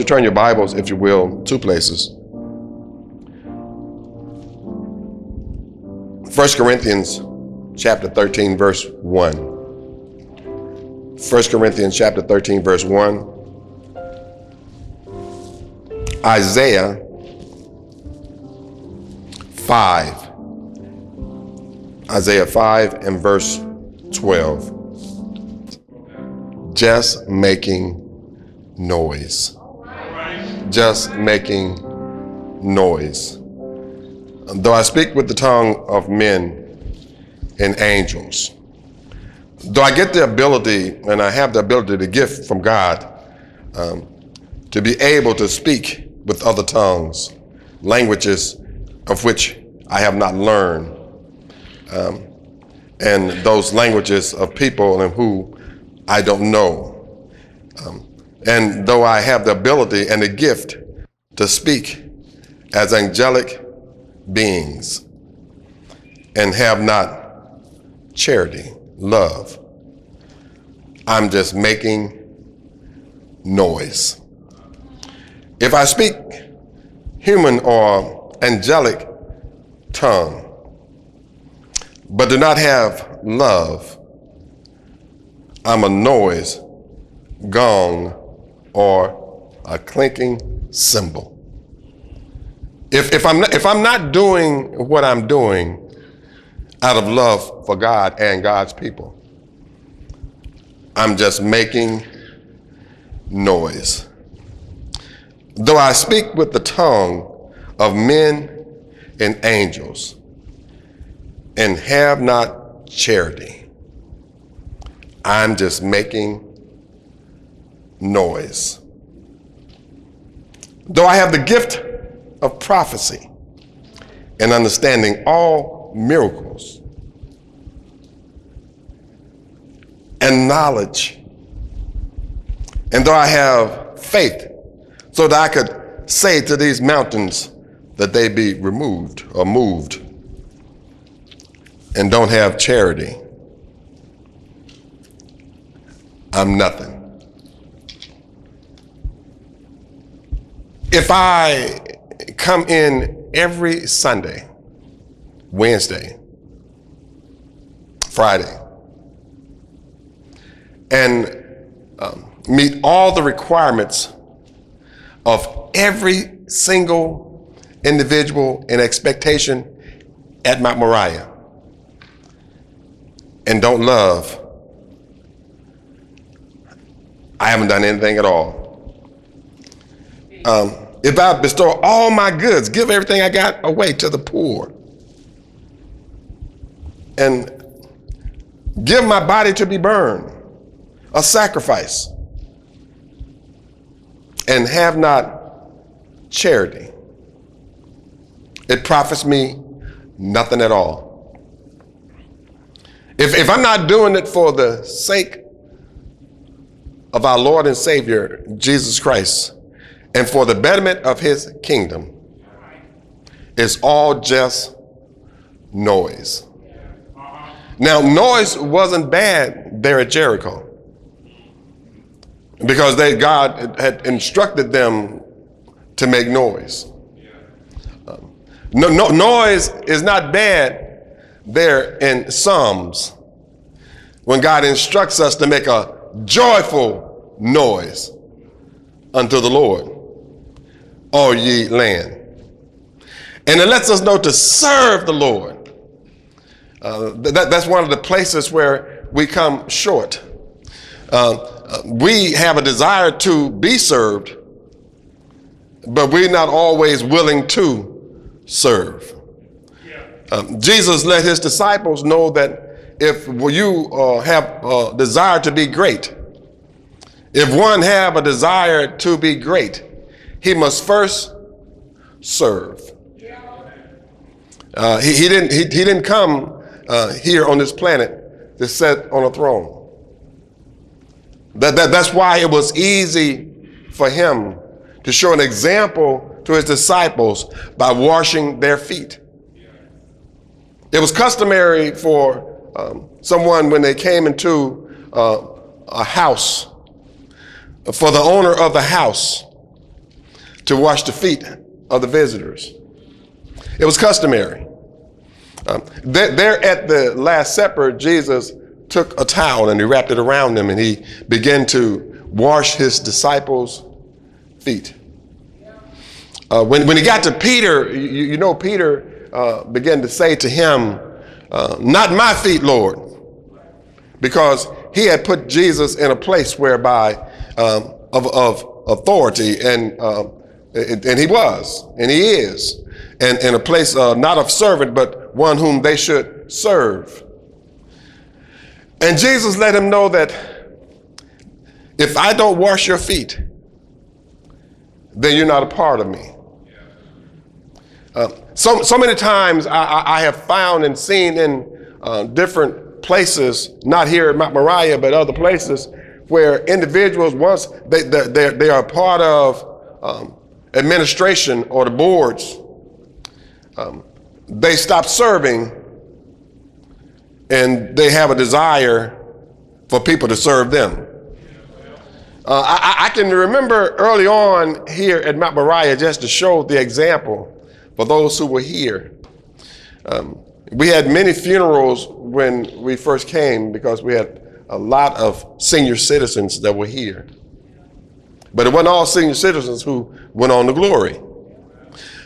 turn your Bibles, if you will, two places. 1 Corinthians chapter 13, verse 1. 1 Corinthians chapter 13, verse 1. Isaiah 5. Isaiah 5 and verse 12. Just making noise. Just making noise. Though I speak with the tongue of men and angels, though I get the ability, and I have the ability, the gift from God, to be able to speak with other tongues, languages of which I have not learned, and those languages of people and who I don't know. And though I have the ability and the gift to speak as angelic beings and have not charity, love, I'm just making noise. If I speak human or angelic tongue, but do not have love, I'm a noise, gong, or a clinking cymbal. If I'm not doing what I'm doing out of love for God and God's people, I'm just making noise. Though I speak with the tongue of men and angels and have not charity, I'm just making noise. Though I have the gift of prophecy and understanding all miracles and knowledge, and though I have faith so that I could say to these mountains that they be removed or moved, and don't have charity, I'm nothing. If I come in every Sunday, Wednesday, Friday, and meet all the requirements of every single individual and expectation at Mount Moriah, and don't love, I haven't done anything at all. If I bestow all my goods, give everything I got away to the poor, and give my body to be burned, a sacrifice, and have not charity, it profits me nothing at all. If I'm not doing it for the sake of our Lord and Savior, Jesus Christ, and for the betterment of his kingdom, it's all just noise. Now, noise wasn't bad there at Jericho, because God had instructed them to make noise. Noise is not bad there in Psalms, when God instructs us to make a joyful noise unto the Lord, all ye land. And it lets us know to serve the Lord. That's one of the places where we come short. We have a desire to be served, but we're not always willing to serve. Jesus let his disciples know that if you have a desire to be great, if one have a desire to be great, he must first serve. He didn't come here on this planet to sit on a throne. That's why it was easy for him to show an example to his disciples by washing their feet. It was customary for someone, when they came into a house, for the owner of the house to wash the feet of the visitors. It was customary. There at the Last Supper, Jesus took a towel and he wrapped it around them and he began to wash his disciples' feet. When he got to Peter, you know, Peter began to say to him, not my feet, Lord, because he had put Jesus in a place whereby of authority, and he was, and he is, and in a place not of servant, but one whom they should serve. And Jesus let him know that if I don't wash your feet, then you're not a part of me. So many times I have found and seen in different places, not here at Mount Moriah, but other places, where individuals, once they are part of administration or the boards, they stop serving and they have a desire for people to serve them. I can remember early on here at Mount Moriah, just to show the example for those who were here. We had many funerals when we first came because we had a lot of senior citizens that were here. But it wasn't all senior citizens who went on to glory.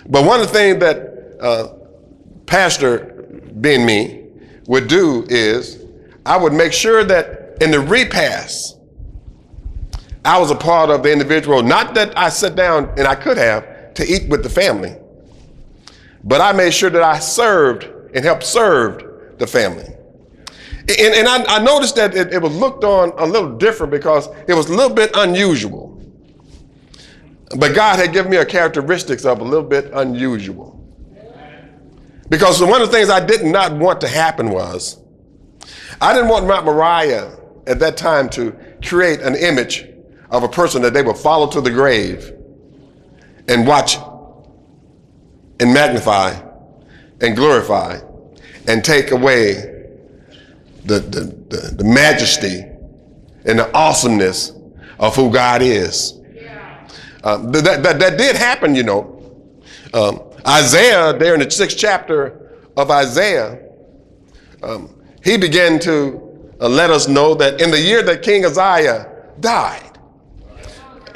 But one of the things that pastor, being me, would do is I would make sure that in the repast, I was a part of the individual, not that I sat down and I could have to eat with the family, but I made sure that I served and helped serve the family. And I noticed that it was looked on a little different because it was a little bit unusual. But God had given me a characteristics of a little bit unusual. Because one of the things I did not want to happen was, I didn't want Mount Moriah at that time to create an image of a person that they would follow to the grave and watch and magnify and glorify and take away the majesty and the awesomeness of who God is. That did happen, you know. Isaiah, there in the 6th chapter of Isaiah, he began to let us know that in the year that King Uzziah died,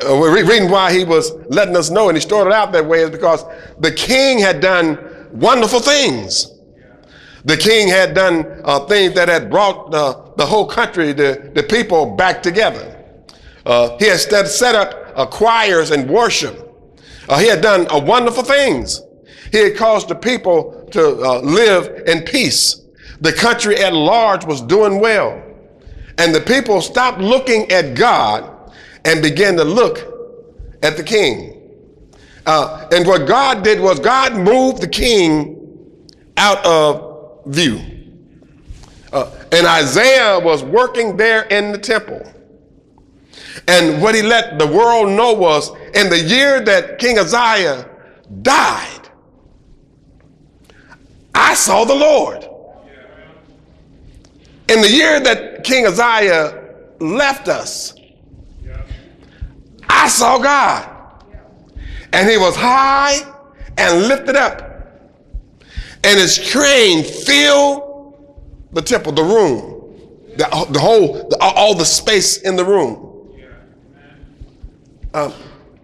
we're reading why he was letting us know, and he started out that way, is because the king had done wonderful things. The king had done things that had brought the whole country, the people back together. He had set up choirs and worship. He had done wonderful things. He had caused the people to live in peace. The country at large was doing well. And the people stopped looking at God and began to look at the king. And what God did was God moved the king out of view. And Isaiah was working there in the temple. And what he let the world know was, in the year that King Uzziah died, I saw the Lord. In the year that King Uzziah left us, I saw God. And he was high and lifted up. And his train filled the temple, the room, all the space in the room.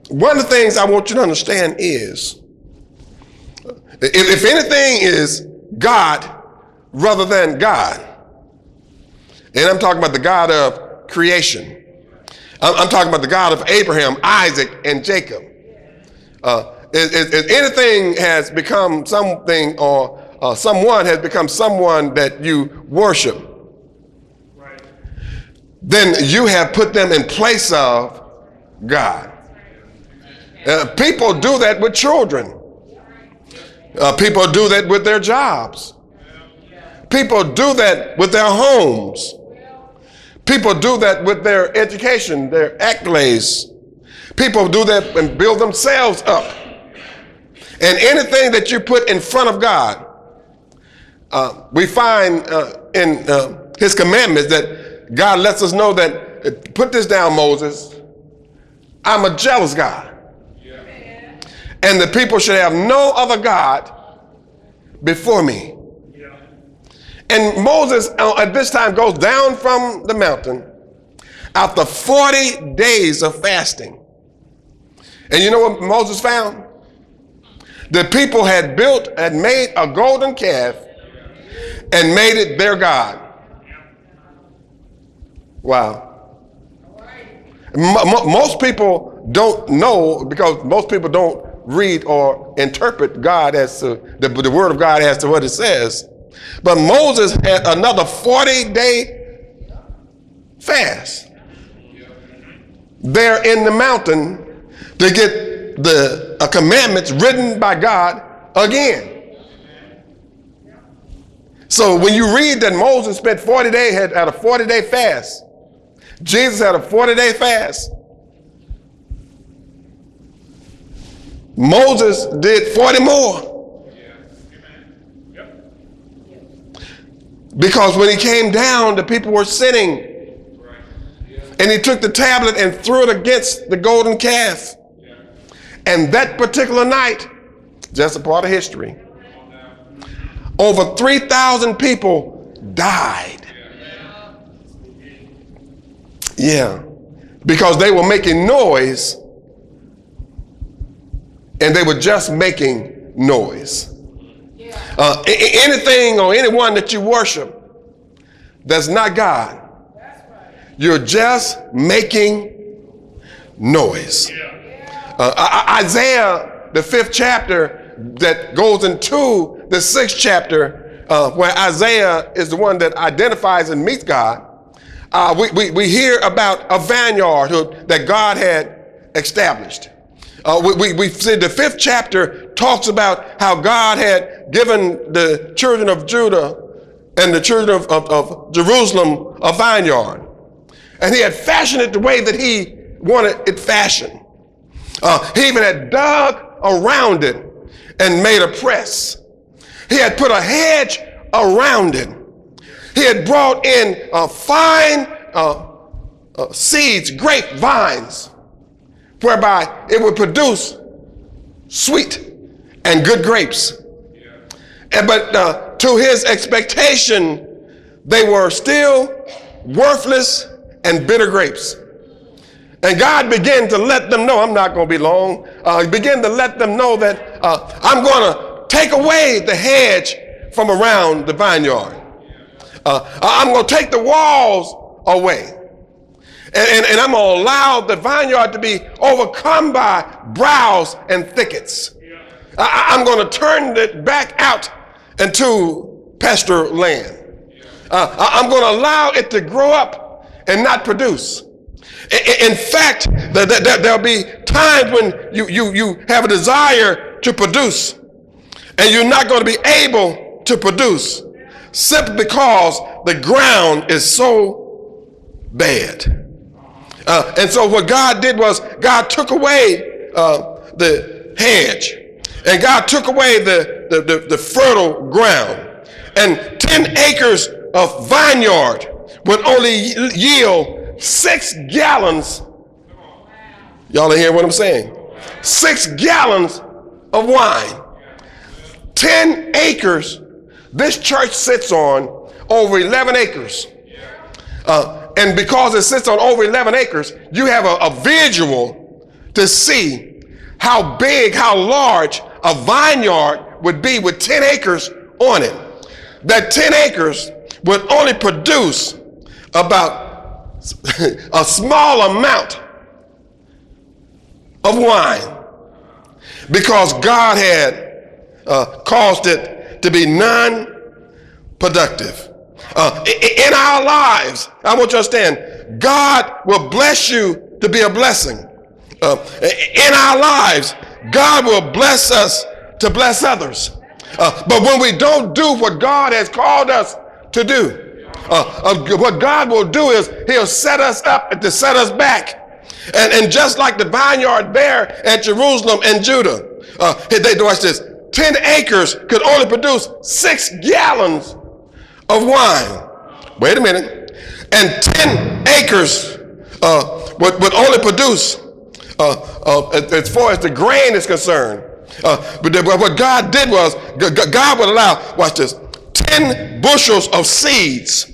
One of the things I want you to understand is, if anything is God rather than God, and I'm talking about the God of creation, I'm talking about the God of Abraham, Isaac, and Jacob. If anything has become something, or someone has become someone that you worship, then you have put them in place of God. People do that with children. People do that with their jobs. People do that with their homes. People do that with their education, their accolades. People do that and build themselves up. And anything that you put in front of God, we find in his commandments that God lets us know that, put this down, Moses, I'm a jealous God. and the people should have no other God before me. And Moses at this time goes down from the mountain after 40 days of fasting. And you know what Moses found? The people had made a golden calf and made it their God. Wow. Most people don't know, because most people don't read or interpret God as to the word of God as to what it says. But Moses had another 40-day fast there in the mountain to get the commandments written by God again. So when you read that Moses spent 40 days, had a 40-day fast, Jesus had a 40-day fast, Moses did 40 more. Because when he came down, the people were sinning. And he took the tablet and threw it against the golden calf. And that particular night, just a part of history, over 3,000 people died. Yeah. Because they were making noise, and they were just making noise. Anything or anyone that you worship that's not God, you're just making noise. Isaiah, the 5th chapter, that goes into the 6th chapter, where Isaiah is the one that identifies and meets God. We hear about a vineyard that God had established. We see the 5th chapter talks about how God had given the children of Judah and the children of Jerusalem a vineyard. And he had fashioned it the way that he wanted it fashioned. He even had dug around it and made a press. He had put a hedge around it. He had brought in fine seeds, grapevines, whereby it would produce sweet and good grapes. But to his expectation, they were still worthless and bitter grapes. And God began to let them know, I'm not going to be long, began to let them know that I'm going to take away the hedge from around the vineyard. I'm going to take the walls away. And I'm going to allow the vineyard to be overcome by browse and thickets. I'm going to turn it back out into pasture land. I'm going to allow it to grow up and not produce. In fact, there'll be times when you have a desire to produce, and you're not going to be able to produce simply because the ground is so bad. And so what God did was God took away the hedge, and God took away the fertile ground, and 10 acres of vineyard would only yield 6 gallons. Y'all are hearing what I'm saying? 6 gallons of wine. 10 acres. This church sits on over 11 acres. And because it sits on over 11 acres, you have a visual to see how big, how large a vineyard would be with 10 acres on it. That 10 acres would only produce about a small amount of wine because God had caused it to be non-productive. In our lives, I want you to understand, God will bless you to be a blessing. In our lives, God will bless us to bless others. But when we don't do what God has called us to do, what God will do is he'll set us up to set us back. And just like the vineyard there at Jerusalem and Judah, they watch this, 10 acres could only produce 6 gallons of wine. Wait a minute. And 10 acres would only produce, as far as the grain is concerned, But what God did was, God would allow, watch this, 10 bushels of seeds,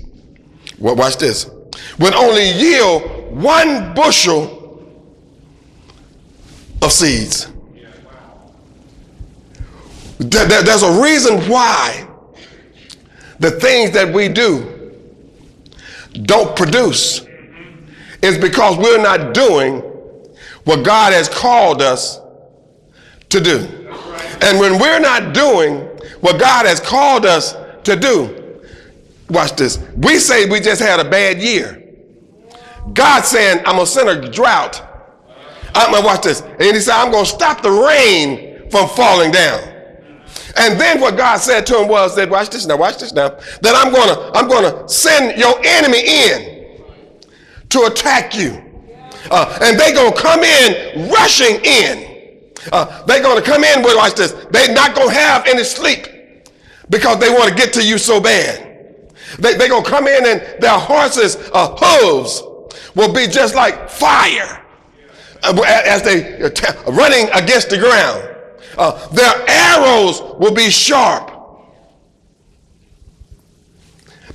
well, watch this, would only yield 1 bushel of seeds. There's a reason why the things that we do don't produce. It's because we're not doing what God has called us to do. And when we're not doing what God has called us to do, watch this, we say we just had a bad year. God's saying, I'm going to send a drought. I'm going to watch this. And he said, I'm going to stop the rain from falling down. And then what God said to him was that, watch this now, that I'm going to send your enemy in to attack you. And they're going to come in, rushing in. They're going to come in with, watch this, they're not going to have any sleep because they want to get to you so bad. They're going to come in and their horses' hooves will be just like fire as they running against the ground. Their arrows will be sharp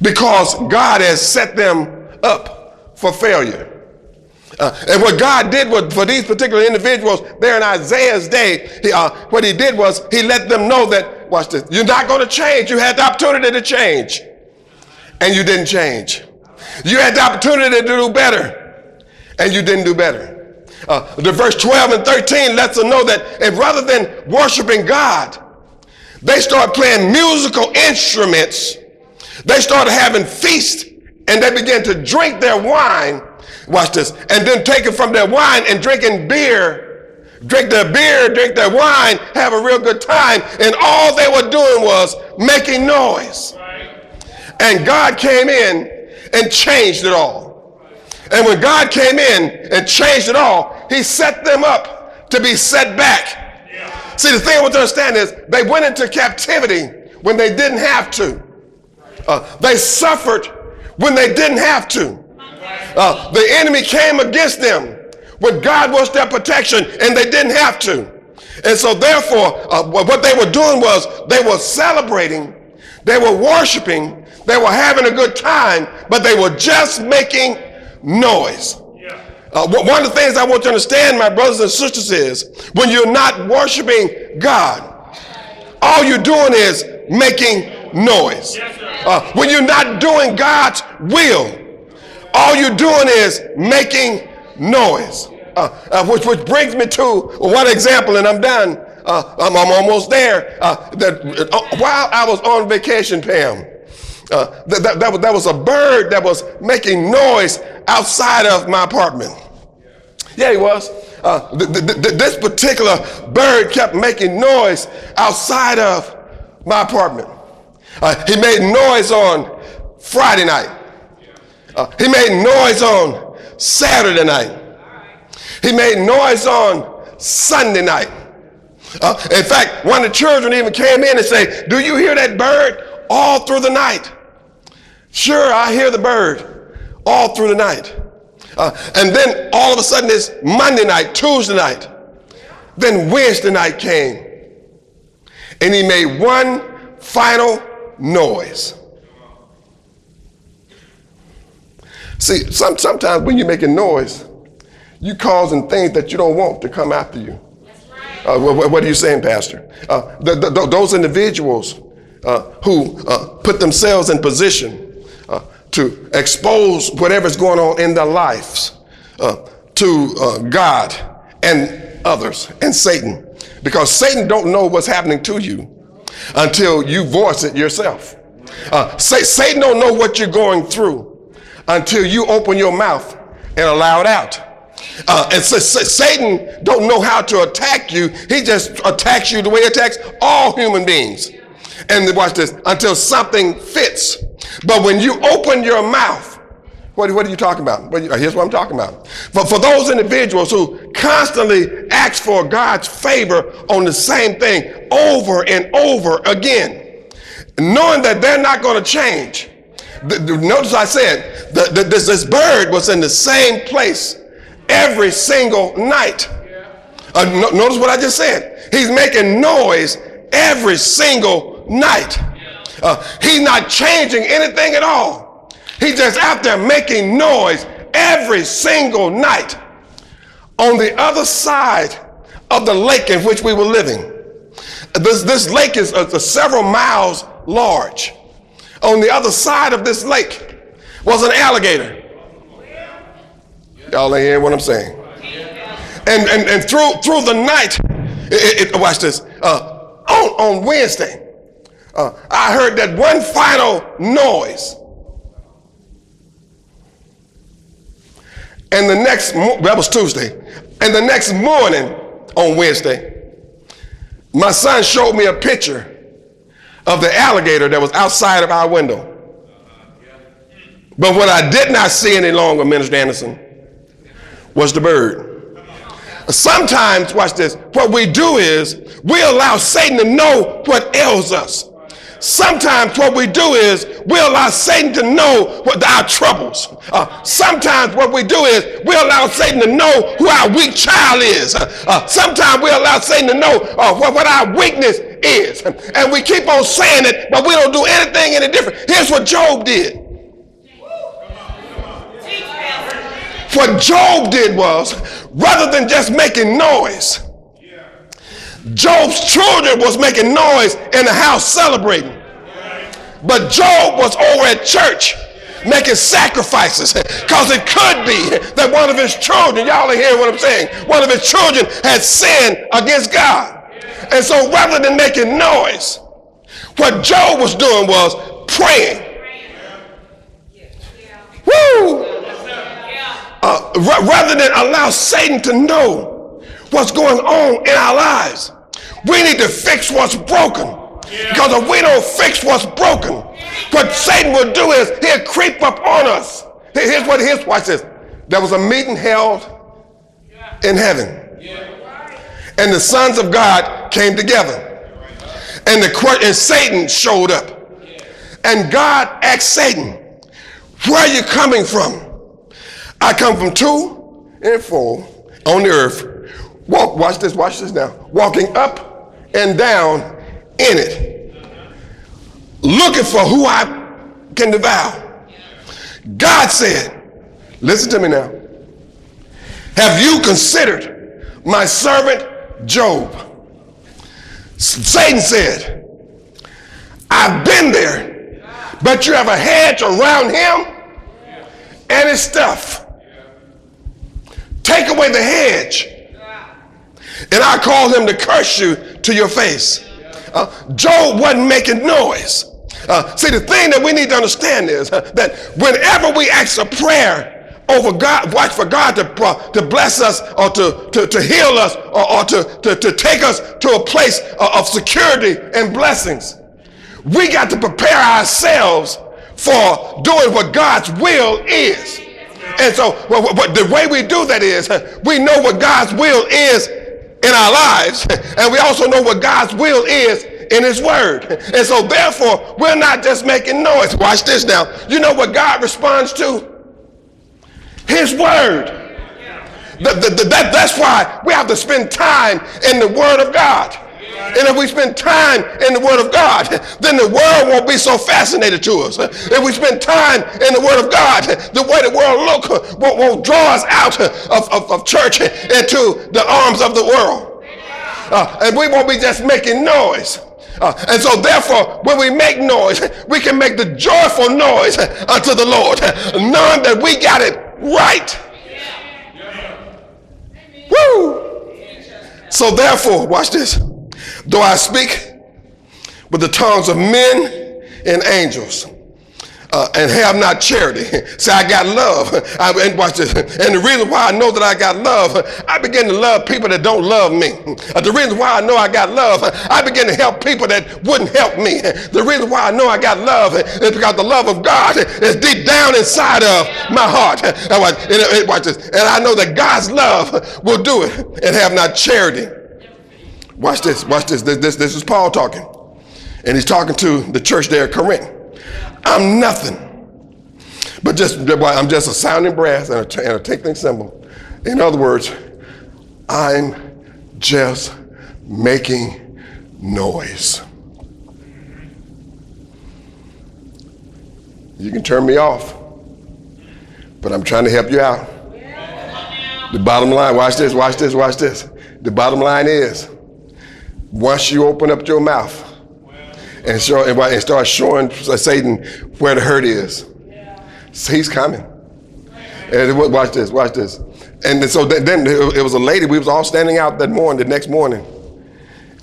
because God has set them up for failure. And what God did for these particular individuals there in Isaiah's day, what he did was he let them know that, watch this, you're not going to change. You had the opportunity to change, and you didn't change. You had the opportunity to do better, and you didn't do better. The verse 12 and 13 lets them know that, and rather than worshiping God, they started playing musical instruments. They started having feasts, and they began to drink their wine. Watch this. And then taking from their wine and drinking beer, drink their wine, have a real good time. And all they were doing was making noise. And God came in and changed it all. And when God came in and changed it all, he set them up to be set back. See, the thing I want to understand is they went into captivity when they didn't have to. They suffered when they didn't have to. The enemy came against them when God was their protection and they didn't have to. And so therefore, what they were doing was they were celebrating, they were worshiping, they were having a good time, but they were just making noise. One of the things I want to understand, my brothers and sisters, is when you're not worshiping God, all you're doing is making noise. When you're not doing God's will, all you're doing is making noise. Which brings me to one example, and I'm done. I'm almost there. While I was on vacation, Pam, that was a bird that was making noise outside of my apartment. Yeah, he was. This particular bird kept making noise outside of my apartment. He made noise on Friday night. He made noise on Saturday night. He made noise on Sunday night. In fact, one of the children even came in and said, "Do you hear that bird all through the night?" Sure, I hear the bird all through the night. And then all of a sudden it's Monday night, Tuesday night. Then Wednesday night came. And he made one final noise. See, sometimes when you're making noise, you're causing things that you don't want to come after you. What are you saying, Pastor? Those individuals who put themselves in position to expose whatever's going on in their lives to God and others and Satan, because Satan don't know what's happening to you until you voice it yourself. Satan don't know what you're going through until you open your mouth and allow it out. And so Satan don't know how to attack you. He just attacks you the way he attacks all human beings. And watch this, until something fits. But when you open your mouth, what are you talking about? Here's what I'm talking about. For those individuals who constantly ask for God's favor on the same thing over and over again, knowing that they're not going to change. Notice I said this bird was in the same place every single night. Notice what I just said. he's making noise every single night. He's not changing anything at all. He's just out there making noise every single night. On the other side of the lake in which we were living, this lake is several miles large. On the other side of this lake was an alligator. Y'all ain't hearing what I'm saying? And through the night, watch this, on Wednesday, I heard that one final noise. And that was Tuesday. And the next morning on Wednesday, my son showed me a picture of the alligator that was outside of our window. But what I did not see any longer, Minister Anderson, was the bird. Sometimes, watch this, what we do is we allow Satan to know what ails us. Sometimes what we do is we allow Satan to know what our troubles. Sometimes what we do is we allow Satan to know who our weak child is. Sometimes we allow Satan to know what our weakness is. And we keep on saying it, but we don't do anything any different. Here's what Job did. What Job did was, rather than just making noise, Job's children was making noise in the house celebrating. But Job was over at church making sacrifices, because it could be that one of his children, y'all are hearing what I'm saying, one of his children had sinned against God. And so rather than making noise, what Job was doing was praying. Woo! Rather than allow Satan to know what's going on in our lives, we need to fix what's broken. Because if we don't fix what's broken, what Satan will do is he'll creep up on us. Watch this. There was a meeting held in heaven, and the sons of God came together, and Satan showed up, and God asked Satan, "Where are you coming from?" "I come from to and fro on the earth. Watch this now. Walking up and down in it, looking for who I can devour." God said, listen to me now, "Have you considered my servant Job?" Satan said, "I've been there, but you have a hedge around him and his stuff. Take away the hedge, and I call him to curse you to your face." Job wasn't making noise. See, the thing that we need to understand is that whenever we ask a prayer over God, watch for God to bless us or to heal us or to take us to a place of security and blessings, we got to prepare ourselves for doing what God's will is. And so the way we do that is we know what God's will is in our lives, and we also know what God's will is in his word. And so therefore, we're not just making noise. Watch this now. You know what God responds to? His word. That's why we have to spend time in the word of God. And if we spend time in the word of God, then the world won't be so fascinated to us. If we spend time in the word of God, the way the world won't draw us out of church into the arms of the world. And we won't be just making noise. And so therefore, when we make noise, we can make the joyful noise unto the Lord, knowing that we got it right. Woo! So therefore, watch this. Though I speak with the tongues of men and angels, and have not charity. See, I got love. And watch this. And the reason why I know that I got love, I begin to love people that don't love me. The reason why I know I got love, I begin to help people that wouldn't help me. The reason why I know I got love is because the love of God is deep down inside of my heart. And watch this. And I know that God's love will do it and have not charity. Watch this. Watch this. This is Paul talking. And he's talking to the church there at Corinth. I'm nothing, but I'm just a sounding brass and a tinkling cymbal. In other words, I'm just making noise. You can turn me off, but I'm trying to help you out. The bottom line, watch this. The bottom line is, once you open up your mouth and start showing Satan where the hurt is, he's coming. And watch this. And so then it was a lady, we was all standing out the next morning,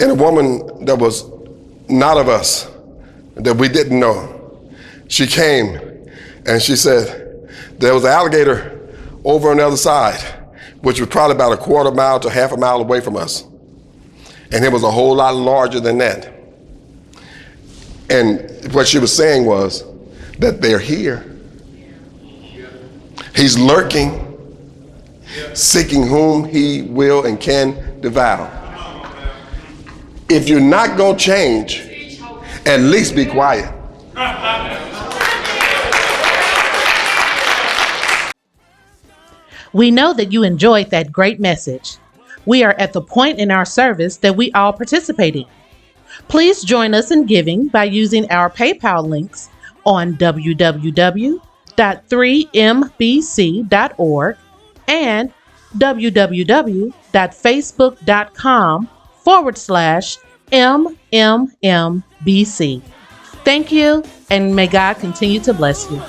and a woman that was not of us, that we didn't know, she came and she said, there was an alligator over on the other side, which was probably about a quarter mile to half a mile away from us. And it was a whole lot larger than that. And what she was saying was that they're here. He's lurking, seeking whom he will and can devour. If you're not going to change, at least be quiet. We know that you enjoyed that great message. We are at the point in our service that we all participate in. Please join us in giving by using our PayPal links on www.3mbc.org and www.facebook.com/MMMBC. Thank you, and may God continue to bless you.